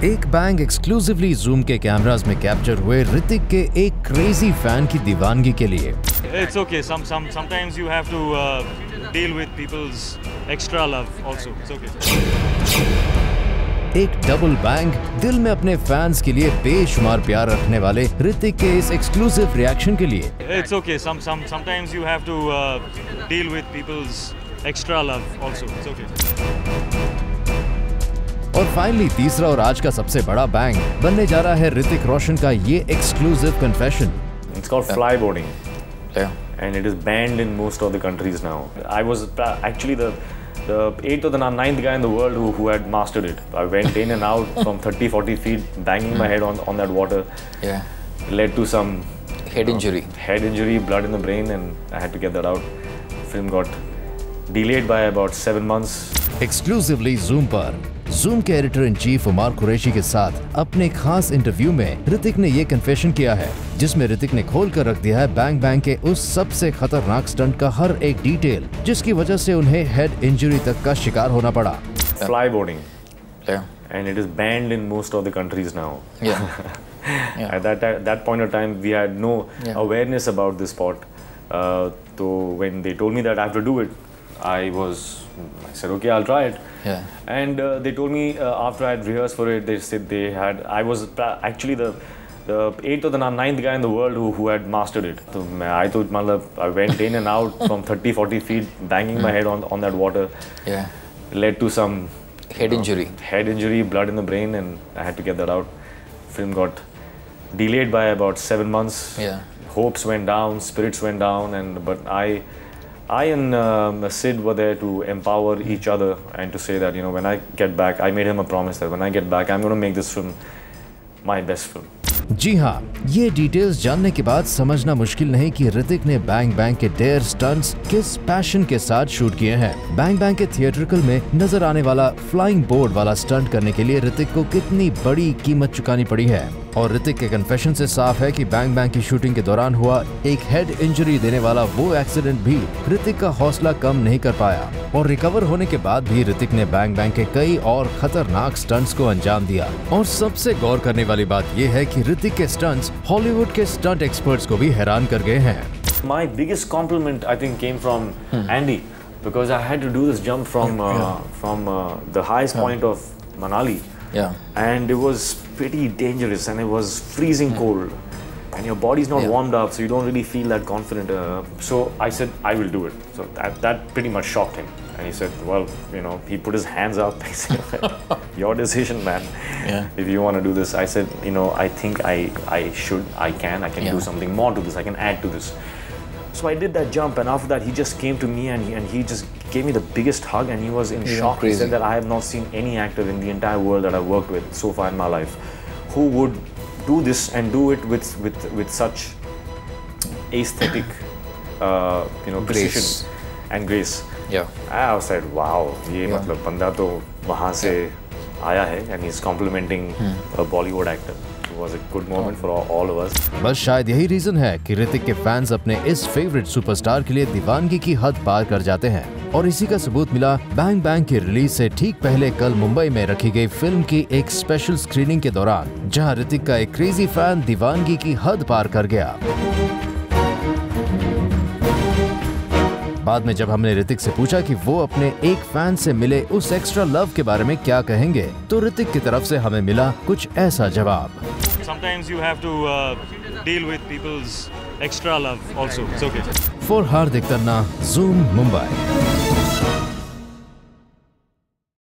एक bang exclusively zoom के cameras में कैप्चर हुए ऋतिक के एक क्रेजी फैन की दीवानगी के लिए। It's okay. Sometimes you have to deal with people's extra love also. It's okay. एक डबल बैंग दिल में अपने फैंस के लिए बेशुमार प्यार रखने वाले ऋतिक के इस एक्सक्लूसिव रिएक्शन के लिए। It's okay. Sometimes you have to deal with people's extra love also. It's okay. और फाइनली तीसरा और आज का सबसे बड़ा बैंग बनने जा रहा है ऋतिक रोशन का ये exclusive confession. It's called flyboarding. Yeah. And it is banned in most of the countries now. I was actually the 8th or the 9th guy in the world who had mastered it. I went in and out from 30-40 feet, banging my head on that water. Yeah. Led to some head injury. Head injury, blood in the brain, and I had to get that out. Film got delayed by about 7 months. Exclusively Zoom पर Zoom के editor in chief Umar Qureshi के साथ अपने खास interview में ऋतिक ने ये confession किया है, जिसमें ऋतिक ने खोल कर रख दिया है बैंग बैंग के उस सबसे खतरनाक स्टंट का हर एक डिटेल, जिसकी वजह से उन्हें हेड इंजरी तक का शिकार होना पड़ा। Flyboarding. Yeah. And it is banned in most of the countries now. Yeah. Yeah. At that point of time, we had no awareness about this sport. So when they told me that I have to do it, I said, okay, I'll try it. Yeah. And they told me after I had rehearsed for it, they said I was actually the 8th or the 9th guy in the world who had mastered it. So I went in and out from 30-40 feet, banging my head on that water. Yeah. Led to some head injury. Head injury, blood in the brain, and I had to get that out. Film got delayed by about 7 months. Yeah. Hopes went down, spirits went down, but I and Sid were there to empower each other and to say that, you know, when I get back, I made him a promise that when I get back, I'm going to make this film my best film. जी हाँ, ये details जानने के बाद समझना मुश्किल नहीं कि ऋतिक ने बैंग बैंग के डेयर स्टंट्स किस पैशन के साथ शूट किए हैं। बैंग बैंग के थिएट्रिकल में नजर आने वाला फ्लाइंग बोर्ड वाला स्टंट करने के लिए ऋतिक को कितनी बड़ी कीमत चुकानी पड़ी है। और ऋतिक के कन्फेशन से साफ है कि बैंग बैंग की शूटिंग के दौरान हुआ एक हेड इंजरी देने वाला वो एक्सीडेंट भी ऋतिक का हौसला कम नहीं कर पाया, और रिकवर होने के बाद भी ऋतिक ने बैंग बैंग के कई और खतरनाक स्टंट्स को अंजाम दिया। और सबसे गौर करने वाली बात ये है कि ऋतिक के स्टंट्स हॉलीवुड के स्टंट एक्सपर्ट्स को भी हैरान कर गए हैं। My biggest compliment I think came from Andy, because I had to do this jump from the highest point of Manali. Yeah. And it was pretty dangerous, and it was freezing cold, and your body's not warmed up, so you don't really feel that confident. So I said, I will do it. So that pretty much shocked him, and he said, well, you know, he put his hands up. He said, your decision, man. Yeah. If you want to do this. I said, you know, I think I can do something more to this. I can add to this. So I did that jump, and after that he just came to me and he just gave me the biggest hug, and he was in shock. He said that I have not seen any actor in the entire world that I've worked with so far in my life who would do this and do it with such aesthetic, precision and grace. Yeah. I was like, wow, ये मतलब बंदा तो वहाँ से आया है, and he's complimenting a Bollywood actor. Was a good moment for all of us. बस शायद यही रीजन है कि ऋतिक के फैंस अपने इस फेवरेट सुपरस्टार के लिए दीवानगी की हद पार कर जाते हैं, और इसी का सबूत मिला बैंग बैंग की रिलीज से ठीक पहले कल मुंबई में रखी गई फिल्म की एक स्पेशल स्क्रीनिंग के दौरान, जहां ऋतिक का एक क्रेजी फैन दीवानगी की हद पार कर गया। बाद में जब हमने ऋतिक से पूछा कि वो अपने एक फैन से मिले उस एक्स्ट्रा लव के बारे में क्या कहेंगे, तो ऋतिक की तरफ से हमें मिला कुछ ऐसा जवाब। Sometimes you have to deal with people's extra love also. It's okay. For Hardik Tanna, Zoom, Mumbai.